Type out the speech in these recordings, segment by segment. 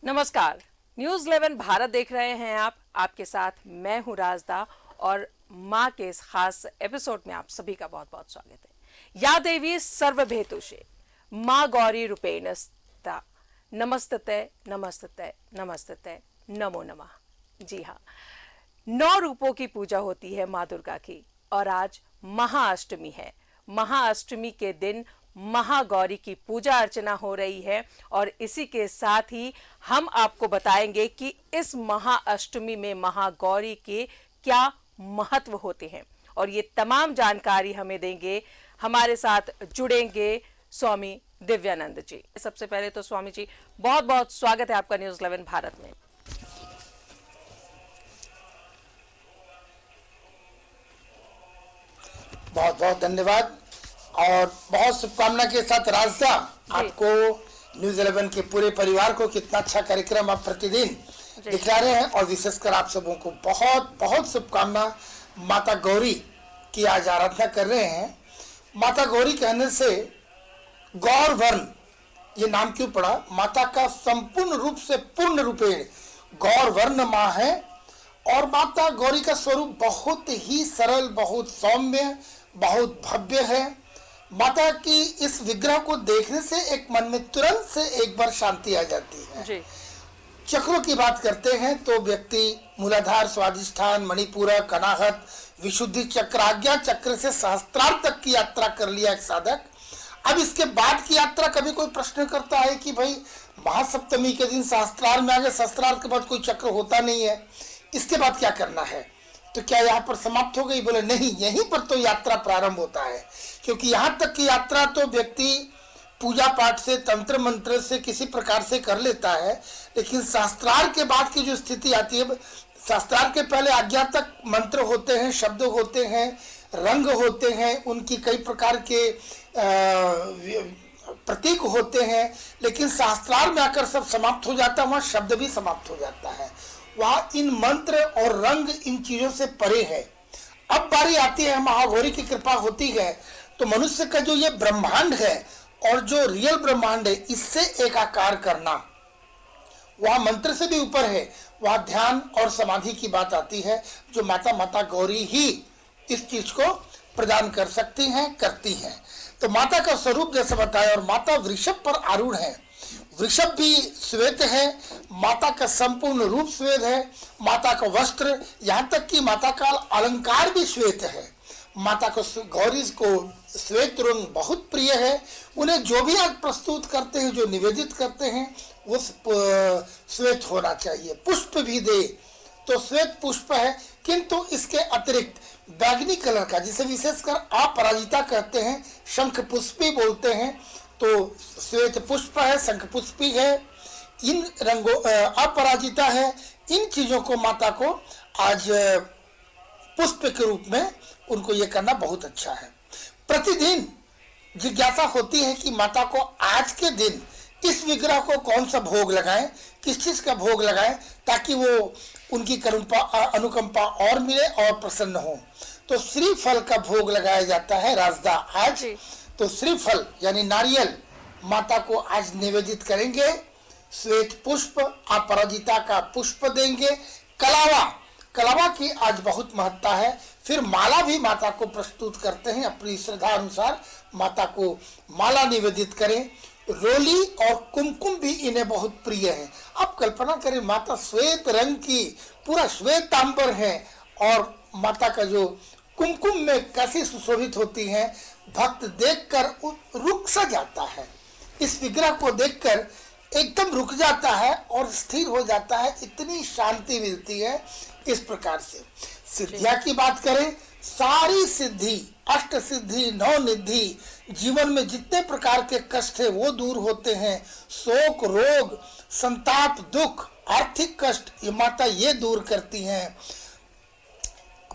नमस्कार। न्यूज 11 भारत देख रहे हैं आप। आपके साथ मैं हूं राजदा और माँ के इस खास एपिसोड में आप सभी का बहुत बहुत स्वागत है। या देवी सर्वभेतुषे माँ गौरी रूपेणस्ता नमस्तते नमस्तते नमस्तते नमो नमः। जी हाँ, 9 रूपों की पूजा होती है माँ दुर्गा की और आज महाअष्टमी है। महाअष्टमी के दिन महागौरी की पूजा अर्चना हो रही है और इसी के साथ ही हम आपको बताएंगे कि इस महाअष्टमी में महागौरी के क्या महत्व होते हैं और ये तमाम जानकारी हमें देंगे। हमारे साथ जुड़ेंगे स्वामी दिव्यानंद जी। सबसे पहले तो स्वामी जी बहुत बहुत स्वागत है आपका न्यूज 11 भारत में। बहुत बहुत धन्यवाद और बहुत शुभकामना के साथ राजदा आपको न्यूज 11 के पूरे परिवार को कितना अच्छा कार्यक्रम आप प्रतिदिन दिखला रहे हैं और विशेषकर आप सबों को बहुत बहुत शुभकामना। माता गौरी की आज आराधना कर रहे हैं। माता गौरी कहने से गौर वर्ण ये नाम क्यों पड़ा? माता का संपूर्ण रूप से पूर्ण रूपेण गौर वर्ण माँ है और माता गौरी का स्वरूप बहुत ही सरल, बहुत सौम्य, बहुत भव्य है। माता की इस विग्रह को देखने से एक मन में तुरंत से एक बार शांति आ जाती है जी। चक्रों की बात करते हैं तो व्यक्ति मूलाधार, स्वादिष्ठान, मणिपूरक, अनाहत, विशुद्धि चक्र, आज्ञा चक्र से सहस्त्रार तक की यात्रा कर लिया एक साधक। अब इसके बाद की यात्रा कभी कोई प्रश्न करता है कि भाई महासप्तमी के दिन सहस्त्रार में आ गए, सहस्त्रार के बाद कोई चक्र होता नहीं है, इसके बाद क्या करना है? तो क्या यहाँ पर समाप्त हो गई? बोले नहीं, यहीं पर तो यात्रा प्रारंभ होता है, क्योंकि यहाँ तक की यात्रा तो व्यक्ति पूजा पाठ से, तंत्र मंत्र से किसी प्रकार से कर लेता है, लेकिन शास्त्रार्थ के बाद की जो स्थिति आती है, शास्त्रार्थ के पहले आज्ञा तक मंत्र होते हैं, शब्द होते हैं, रंग होते हैं, उनकी कई प्रकार के प्रतीक होते हैं, लेकिन शास्त्रार्थ में आकर सब समाप्त हो जाता है, वहाँ शब्द भी समाप्त हो जाता है। वहाँ इन मंत्र और रंग इन चीजों से परे है। अब बारी आती है, महागौरी की कृपा होती है तो मनुष्य का जो ये ब्रह्मांड है और जो रियल ब्रह्मांड है इससे एकाकार करना, वहाँ मंत्र से भी ऊपर है। वहाँ ध्यान और समाधि की बात आती है जो माता गौरी ही इस चीज को प्रदान कर सकती हैं, करती हैं। तो माता का स्वरूप जैसे बताया, और माता वृषभ पर आरूढ़ है। वृषभ भी श्वेत है, माता का संपूर्ण रूप श्वेत है, माता का वस्त्र, यहाँ तक कि माता का अलंकार भी श्वेत है। माता को गौरी को श्वेत रंग बहुत प्रिय है। उन्हें जो भी आज प्रस्तुत करते हैं, जो निवेदित करते हैं, वो श्वेत होना चाहिए। पुष्प भी दे तो श्वेत पुष्प है, किंतु इसके अतिरिक्त बैगनी कलर का, जिसे विशेषकर अपराजिता कहते हैं, शंख पुष्पी बोलते हैं, तो श्वेत पुष्प है, शंख पुष्पी है, इन रंगों अपराजिता है। इन चीजों को माता को आज पुष्प के रूप में उनको ये करना बहुत अच्छा है। प्रतिदिन जिज्ञासा होती है कि माता को आज के दिन इस विग्रह को कौन सा भोग लगाएं, किस चीज का भोग लगाएं, ताकि वो उनकी अनुकंपा और मिले और प्रसन्न हो। तो श्रीफल का भोग लगाया जाता है राजदा आज। तो श्रीफल यानी नारियल माता को आज निवेदित करेंगे। श्वेत पुष्प, अपराजिता का पुष्प देंगे। कलावा की आज बहुत महत्ता है। फिर माला भी माता को प्रस्तुत करते हैं, अपनी श्रद्धा अनुसार माता को माला निवेदित करें। रोली और कुमकुम भी इन्हें बहुत प्रिय है। आप कल्पना करें, माता श्वेत रंग की, पूरा श्वेतांबर है और माता का जो कुमकुम में कैसी सुशोभित होती है, भक्त देखकर रुक सा जाता है। इस विग्रह को देखकर एकदम रुक जाता है और स्थिर हो जाता है, इतनी शांति मिलती है। इस प्रकार से सिद्धियां की बात करें, सारी सिद्धि, अष्ट सिद्धि, नौ निधि, जीवन में जितने प्रकार के कष्ट है वो दूर होते हैं। शोक, रोग, संताप, दुख, आर्थिक कष्ट, ये माता ये दूर करती हैं।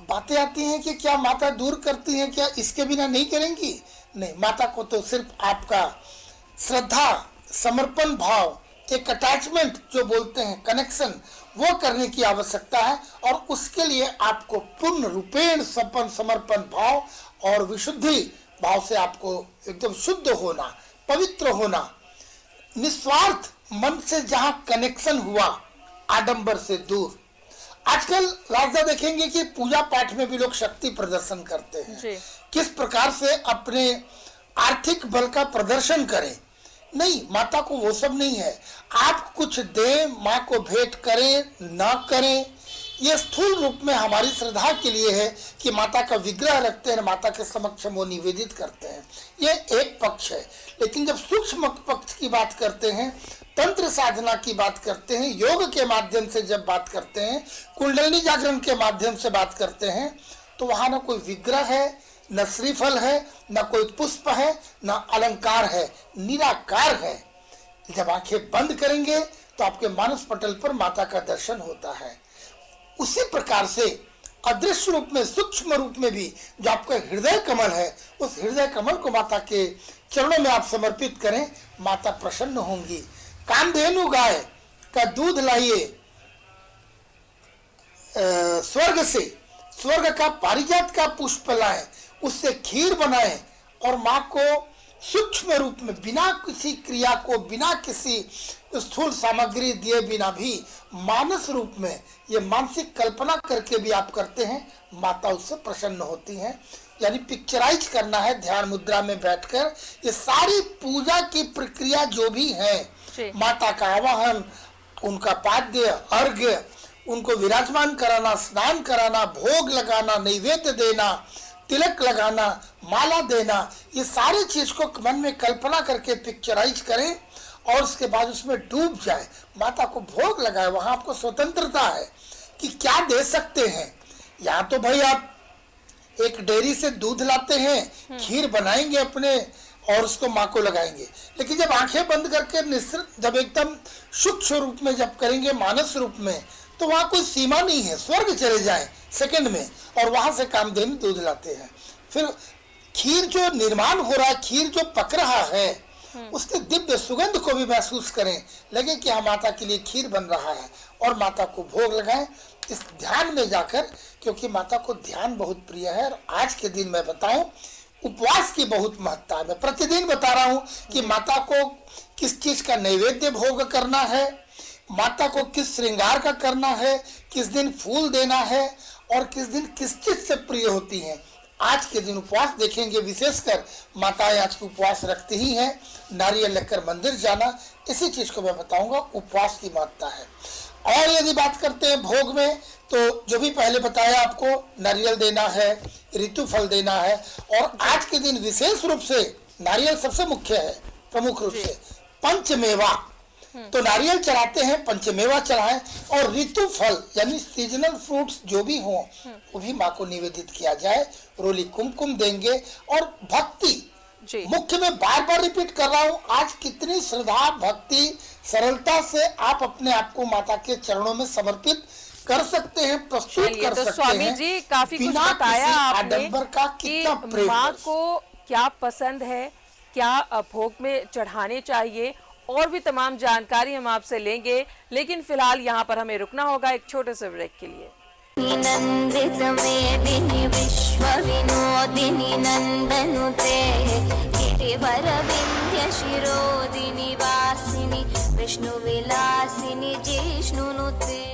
बातें आती हैं कि क्या माता दूर करती हैं, क्या इसके बिना नहीं करेंगी? नहीं, माता को तो सिर्फ आपका श्रद्धा, समर्पण भाव, एक अटैचमेंट जो बोलते हैं, कनेक्शन, वो करने की आवश्यकता है और उसके लिए आपको पूर्ण रूपेण समर्पण भाव और विशुद्धि भाव से आपको एकदम शुद्ध होना, पवित्र होना, निस्वार्थ मन से जहां कनेक्शन हुआ, आडंबर से दूर। आजकल राजा देखेंगे कि पूजा पाठ में भी लोग शक्ति प्रदर्शन करते हैं, किस प्रकार से अपने आर्थिक बल का प्रदर्शन करें। नहीं, माता को वो सब नहीं है। आप कुछ दें, माँ को भेंट करें ना करें, ये स्थूल रूप में हमारी श्रद्धा के लिए है कि माता का विग्रह रखते हैं, माता के समक्ष वो निवेदित करते हैं, ये एक पक्ष है। लेकिन जब सूक्ष्म पक्ष की बात करते हैं, तंत्र साधना की बात करते हैं, योग के माध्यम से जब बात करते हैं, कुंडलिनी जागरण के माध्यम से बात करते हैं, तो वहां ना कोई विग्रह है, न श्रीफल है, न कोई पुष्प है, न अलंकार है, निराकार है। जब आंखें बंद करेंगे तो आपके मानस पटल पर माता का दर्शन होता है। उसी प्रकार से अदृश्य रूप में, सूक्ष्म रूप में भी जो आपका हृदय कमल है, उस हृदय कमल को माता के चरणों में आप समर्पित करें, माता प्रसन्न होंगी। कामधेनु गाय का दूध लाइए स्वर्ग से, स्वर्ग का पारिजात का पुष्प लाएं, उससे खीर बनाएं और माँ को सूक्ष्म रूप में बिना किसी क्रिया को, बिना किसी स्थूल सामग्री दिए बिना भी मानस रूप में, ये मानसिक कल्पना करके भी आप करते हैं, माता उससे प्रसन्न होती हैं। यानी पिक्चराइज करना है ध्यान मुद्रा में बैठकर। ये सारी पूजा की प्रक्रिया जो भी है, माता का आवाहन, उनका पाद्य, अर्घ्य, उनको विराजमान कराना, स्नान कराना, भोग लगाना, नैवेद्य देना, तिलक लगाना, माला देना, ये सारी चीज को मन में कल्पना करके पिक्चराइज करें और उसके बाद उसमें डूब जाए, माता को भोग लगाए। वहां आपको स्वतंत्रता है कि क्या दे सकते हैं। या तो भाई आप एक डेयरी से दूध लाते हैं, खीर बनाएंगे अपने और उसको माँ को लगाएंगे, लेकिन जब आंखें बंद करके निश्चित, जब एकदम सूक्ष्म रूप में जब करेंगे, मानस रूप में, तो वहां कोई सीमा नहीं है, स्वर्ग चले जाए सेकंड में, और वहां से कामधेनु दूध लाते हैं। फिर खीर जो निर्माण हो रहा है, खीर जो पक रहा है, उसके दिव्य सुगंध को भी महसूस करें, लगे कि हाँ माता के लिए खीर बन रहा है, और माता को भोग लगाएं इस ध्यान में जाकर, क्योंकि माता को ध्यान बहुत प्रिय है। और आज के दिन मैं बताऊं, उपवास की बहुत महत्ता है। मैं प्रतिदिन बता रहा हूं कि माता को किस चीज का नैवेद्य भोग करना है, माता को किस श्रृंगार का करना है, किस दिन फूल देना है, और किस दिन किस चीज से प्रिय होती हैं। आज के दिन उपवास देखेंगे, विशेषकर माताएं आज की उपवास रखती ही हैं, नारियल लेकर मंदिर जाना, इसी चीज को मैं बताऊंगा, उपवास की महत्ता है। और यदि बात करते हैं भोग में, तो जो भी पहले बताया आपको, नारियल देना है, ऋतु फल देना है, और आज के दिन विशेष रूप से नारियल सबसे मुख्य है, प्रमुख रूप से पंचमेवा, तो नारियल चढ़ाते हैं, पंचमेवा चढ़ाएं, और ऋतु फल यानी सीजनल फ्रूट्स जो भी हो वो भी माँ को निवेदित किया जाए। रोली कुमकुम देंगे, और भक्ति मुख्य में बार बार रिपीट कर रहा हूँ, आज कितनी श्रद्धा, भक्ति, सरलता से आप अपने आप को माता के चरणों में समर्पित कर सकते हैं, प्रस्तुत कर तो सकते स्वामी हैं। जी काफी कुछ बताया आपने आडंबर का कि कितना प्रेम माँ है। को क्या पसंद है, क्या भोग में चढ़ाने चाहिए, और भी तमाम जानकारी हम आपसे लेंगे, लेकिन फिलहाल यहाँ पर हमें रुकना होगा एक छोटे से ब्रेक के लिए। नंदित मेदिनी विश्व विनोदिनी नंदनुते गिरिवर विंध्य शिरोदिनी वासिनी विष्णु विलासिनी जिष्णुनुते।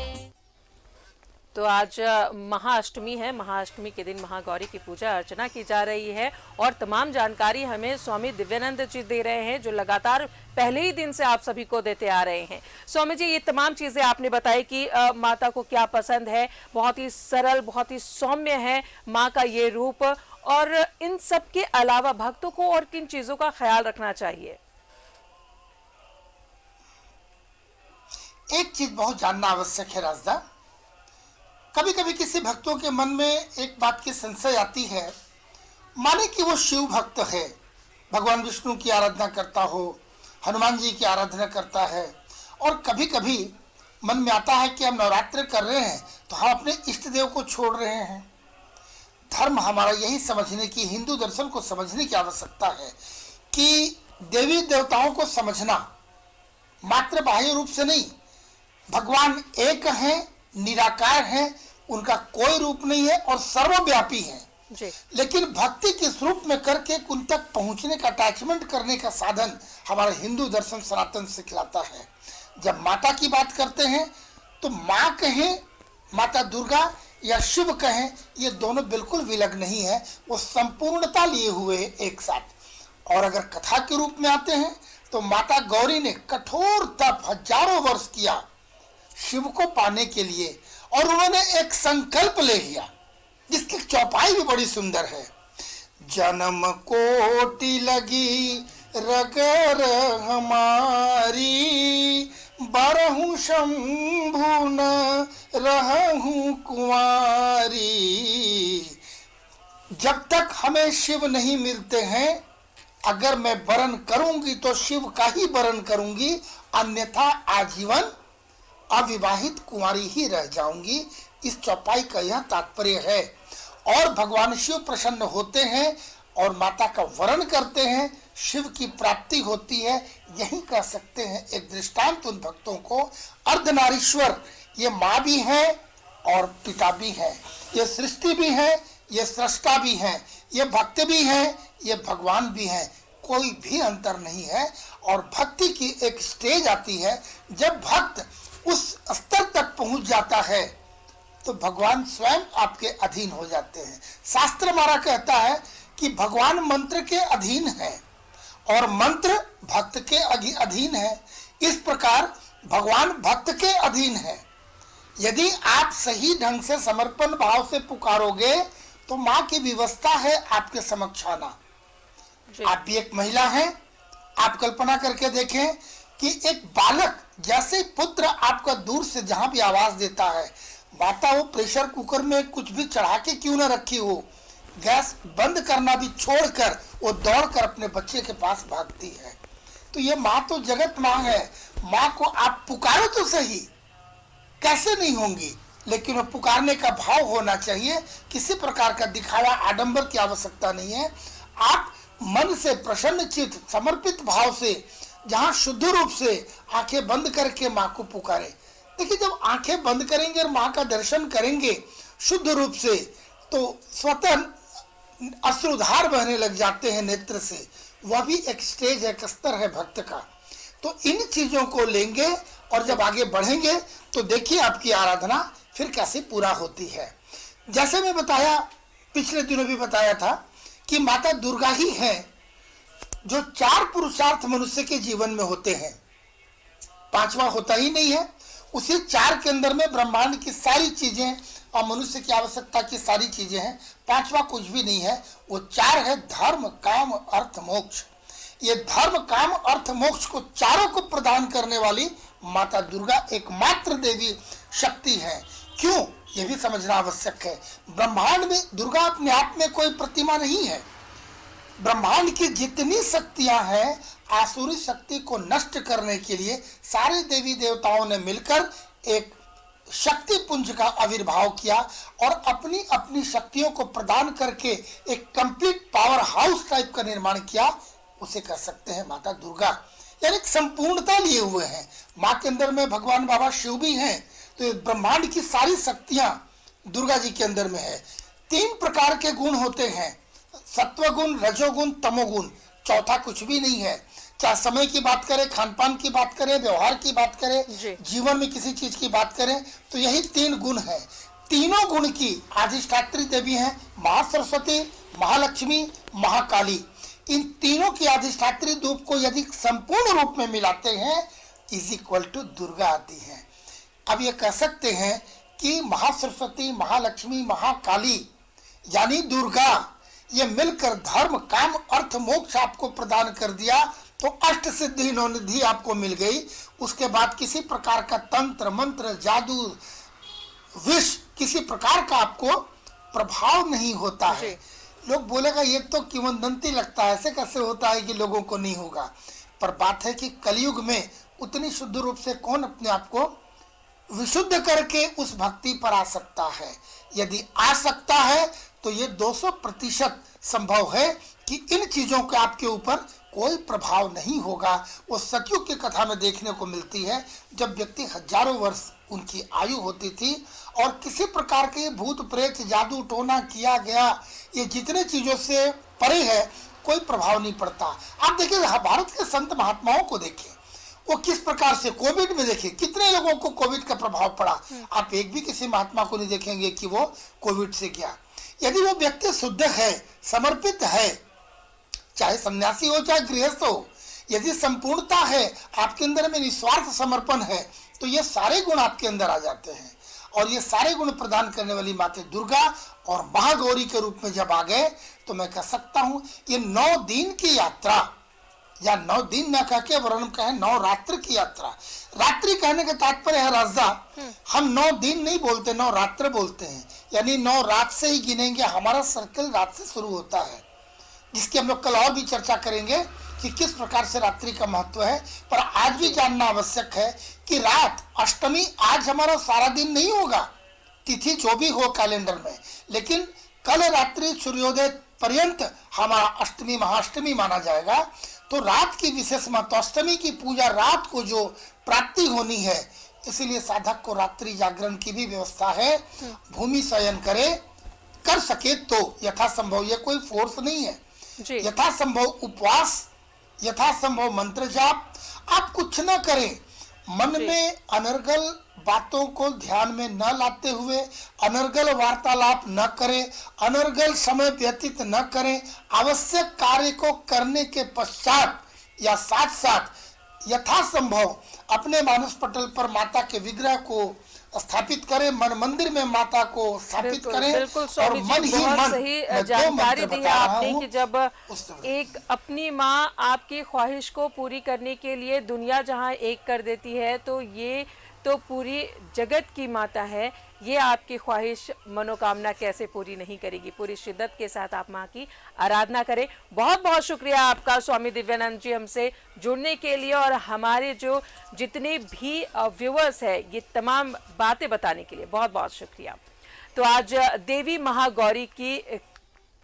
तो आज महाअष्टमी है, महाअष्टमी के दिन महागौरी की पूजा अर्चना की जा रही है, और तमाम जानकारी हमें स्वामी दिव्यानंद जी दे रहे हैं, जो लगातार पहले ही दिन से आप सभी को देते आ रहे हैं। स्वामी जी, ये तमाम चीजें आपने बताई कि माता को क्या पसंद है, बहुत ही सरल, बहुत ही सौम्य है माँ का ये रूप, और इन सब के अलावा भक्तों को और किन चीजों का ख्याल रखना चाहिए? एक चीज बहुत जानना आवश्यक है राजदा, कभी कभी किसी भक्तों के मन में एक बात की संशय आती है, माने कि वो शिव भक्त है, भगवान विष्णु की आराधना करता हो, हनुमान जी की आराधना करता है, और कभी कभी मन में आता है कि हम नवरात्र कर रहे हैं तो हम अपने इष्ट देव को छोड़ रहे हैं। धर्म हमारा यही समझने की, हिंदू दर्शन को समझने की आवश्यकता है कि देवी देवताओं को समझना मात्र बाह्य रूप से नहीं, भगवान एक है, निराकार है, उनका कोई रूप नहीं है और सर्वव्यापी है। जी। लेकिन भक्ति किस रूप में करके उन तक पहुंचने का, अटैचमेंट करने का साधन हमारा हिंदू दर्शन सनातन सिखलाता है। जब माता की बात करते हैं तो माँ कहें, माता दुर्गा या शिव कहें, ये दोनों बिल्कुल विलग नहीं है, वो संपूर्णता लिए हुए एक साथ। और अगर कथा के रूप में आते हैं तो माता गौरी ने कठोर तप हजारों वर्ष किया शिव को पाने के लिए, और उन्होंने एक संकल्प ले लिया जिसकी चौपाई भी बड़ी सुंदर है। जन्म कोटि लगी रगर हमारी, बरहूं शंभु न रहूं कुंवारी। जब तक हमें शिव नहीं मिलते हैं, अगर मैं वरण करूंगी तो शिव का ही वरण करूंगी, अन्यथा आजीवन अविवाहित कुंवारी ही रह जाऊंगी। इस चौपाई का यह तात्पर्य है। और भगवान शिव प्रसन्न होते हैं और माता का वरण करते हैं, शिव की प्राप्ति होती है। यही कह सकते हैं एक दृष्टांत उन भक्तों को। अर्धनारीश्वर ये माँ भी है और पिता भी है, ये सृष्टि भी है, ये सृष्टा भी है, ये भक्त भी है, ये भगवान भी है, कोई भी अंतर नहीं है। और भक्ति की एक स्टेज आती है जब भक्त उस स्तर तक पहुंच जाता है तो भगवान स्वयं आपके अधीन हो जाते हैं। शास्त्र हमारा कहता है कि भगवान मंत्र के अधीन है और मंत्र भक्त के अधीन है। इस प्रकार भगवान भक्त के अधीन है। यदि आप सही ढंग से समर्पण भाव से पुकारोगे तो माँ की व्यवस्था है आपके समक्ष आना। आप भी एक महिला हैं, आप कल्पना करके देखें कि एक बालक जैसे पुत्र आपका दूर से जहां भी आवाज देता है, माता वो प्रेशर कुकर में कुछ भी चढ़ा के क्यों ना रखी हो, गैस बंद करना भी छोड़कर वो दौड़कर अपने बच्चे के पास भागती है। तो ये माँ तो जगत माँ है। माँ को आप पुकारो तो सही, कैसे नहीं होंगी, लेकिन वो पुकारने का भाव होना चाहिए। किसी प्रकार का दिखावा आडंबर की आवश्यकता नहीं है। आप मन से प्रसन्न चित्त समर्पित भाव से, जहां शुद्ध रूप से आंखें बंद करके माँ को पुकारे। देखिए, जब आंखें बंद करेंगे और माँ का दर्शन करेंगे शुद्ध रूप से तो स्वतः अश्रुधार बहने लग जाते हैं नेत्र से। वह भी एक स्टेज है, एक स्तर है भक्त का। तो इन चीजों को लेंगे और जब आगे बढ़ेंगे तो देखिए आपकी आराधना फिर कैसे पूरा होती है। जैसे मैं बताया, पिछले दिनों भी बताया था कि माता दुर्गा ही है जो 4 पुरुषार्थ मनुष्य के जीवन में होते हैं, 5वां होता ही नहीं है। उसी 4 के अंदर में ब्रह्मांड की सारी चीजें और मनुष्य की आवश्यकता की सारी चीजें हैं, 5वां कुछ भी नहीं है। वो 4 है धर्म काम अर्थ मोक्ष। ये धर्म काम अर्थ मोक्ष को चारों को प्रदान करने वाली माता दुर्गा एकमात्र देवी शक्ति है। क्यों, ये भी समझना आवश्यक है। ब्रह्मांड में दुर्गा अपने आप में कोई प्रतिमा नहीं है। ब्रह्मांड की जितनी शक्तियां हैं, आसुरी शक्ति को नष्ट करने के लिए सारे देवी देवताओं ने मिलकर एक शक्ति पुंज का आविर्भाव किया और अपनी अपनी शक्तियों को प्रदान करके एक कंप्लीट पावर हाउस टाइप का निर्माण किया। उसे कह सकते हैं माता दुर्गा, यानी संपूर्णता लिए हुए हैं। माँ के अंदर में भगवान बाबा शिव भी हैं, तो ब्रह्मांड की सारी शक्तियां दुर्गा जी के अंदर में है। 3 प्रकार के गुण होते हैं, सत्वगुण, रजोगुण, तमोगुण। चौथा कुछ भी नहीं है। चाहे समय की बात करें, खान पान की बात करें, व्यवहार की बात करें, जीवन में किसी चीज की बात करें, तो यही 3 गुण है। तीनों गुण की अधिष्ठात्री देवी हैं महासरस्वती, महालक्ष्मी, महाकाली। इन तीनों की अधिष्ठात्री रूप को यदि संपूर्ण रूप में मिलाते हैं इज इक्वल टू दुर्गा आती है। अब ये कह सकते हैं कि महासरस्वती, महालक्ष्मी, महाकाली यानी दुर्गा, ये मिलकर धर्म काम अर्थ मोक्ष आपको प्रदान कर दिया तो अष्ट सिद्धि नवनिधि आपको मिल गई। उसके बाद किसी प्रकार का तंत्र मंत्र जादू विष किसी प्रकार का आपको प्रभाव नहीं होता है। लोग बोलेगा ये तो किंवदंती लगता है, ऐसे कैसे होता है कि लोगों को नहीं होगा। पर बात है कि कलयुग में उतनी शुद्ध रूप से कौन अपने आप को विशुद्ध करके उस भक्ति पर आ सकता है। यदि आ सकता है तो ये 200% संभव है कि इन चीजों का आपके ऊपर कोई प्रभाव नहीं होगा। वो सतयुग की कथा में देखने को मिलती है, जब व्यक्ति हजारों वर्ष उनकी आयु होती थी और किसी प्रकार के भूत प्रेत जादू टोना किया गया, ये जितने चीजों से परे है, कोई प्रभाव नहीं पड़ता। आप देखिए भारत के संत महात्माओं को देखिए, वो किस प्रकार से कोविड में देखिए कितने लोगों को कोविड का प्रभाव पड़ा। आप एक भी किसी महात्मा को नहीं देखेंगे कि वो कोविड से गया। यदि वो व्यक्ति शुद्ध है, समर्पित है, चाहे सन्यासी हो चाहे गृहस्थ हो, यदि संपूर्णता है, आपके अंदर में निस्वार्थ समर्पण है, तो ये सारे गुण आपके अंदर आ जाते हैं। और ये सारे गुण प्रदान करने वाली माता दुर्गा और महागौरी के रूप में जब आ गए, तो मैं कह सकता हूँ ये 9 दिन की यात्रा, या 9 दिन न कह के वर्ण कहें 9 रात्र की यात्रा। रात्रि कहने का तात्पर्य है राजदा, हम 9 दिन नहीं बोलते, 9 रात्र बोलते हैं, यानी 9 रात से ही गिनेंगे। हमारा सर्कल रात से शुरू होता है, जिसकी हम लोग कल और भी चर्चा करेंगे कि किस प्रकार से रात्रि का महत्व है। पर आज भी जानना आवश्यक है कि रात अष्टमी आज हमारा सारा दिन नहीं होगा, तिथि जो भी हो कैलेंडर में, लेकिन कल रात्रि सूर्योदय पर्यंत हमारा अष्टमी महाअष्टमी माना जाएगा। तो रात की विशेष महत्व, अष्टमी की पूजा रात को जो प्राप्ति होनी है, इसीलिए साधक को रात्रि जागरण की भी व्यवस्था है। भूमि शयन करे, कर सके तो यथासंभव, ये कोई फोर्स नहीं है, यथासंभव उपवास, यथासंभव मंत्र जाप। आप कुछ न करें, मन में अनर्गल बातों को ध्यान में न लाते हुए अनर्गल वार्तालाप न करें, अनर्गल समय व्यतीत न करें। आवश्यक कार्य को करने के पश्चात या साथ साथ यथासंभव अपने मानस पटल पर माता के विग्रह को स्थापित करें, मन मंदिर में माता को स्थापित करें। बिल्कुल स्वामी जी, बहुत सही जानकारी दी है आपने कि जब एक अपनी माँ आपकी ख्वाहिश को पूरी करने के लिए दुनिया जहाँ एक कर देती है, तो ये तो पूरी जगत की माता है, ये आपकी ख्वाहिश मनोकामना कैसे पूरी नहीं करेगी। पूरी शिद्दत के साथ आप माँ की आराधना करें। बहुत बहुत शुक्रिया आपका स्वामी दिव्यानंद जी हमसे जुड़ने के लिए और हमारे जो जितने भी व्यूअर्स है ये तमाम बातें बताने के लिए बहुत बहुत शुक्रिया। तो आज देवी महागौरी की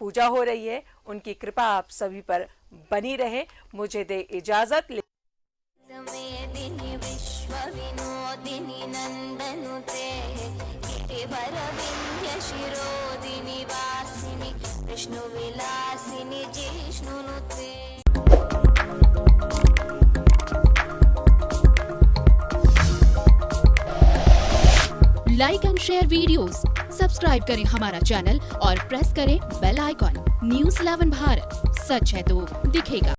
पूजा हो रही है, उनकी कृपा आप सभी पर बनी रहे। मुझे दे इजाजत। मेदिनी विश्वविनोदिनी नन्दनुते गिरिवरविन्ध्य शिरोदिनि वासिनि विष्णुविलासिनि जिष्णुनुते। Like and share videos, subscribe करें हमारा चैनल और प्रेस करें बेल आइकॉन। न्यूज़ 11 भारत, सच है तो दिखेगा।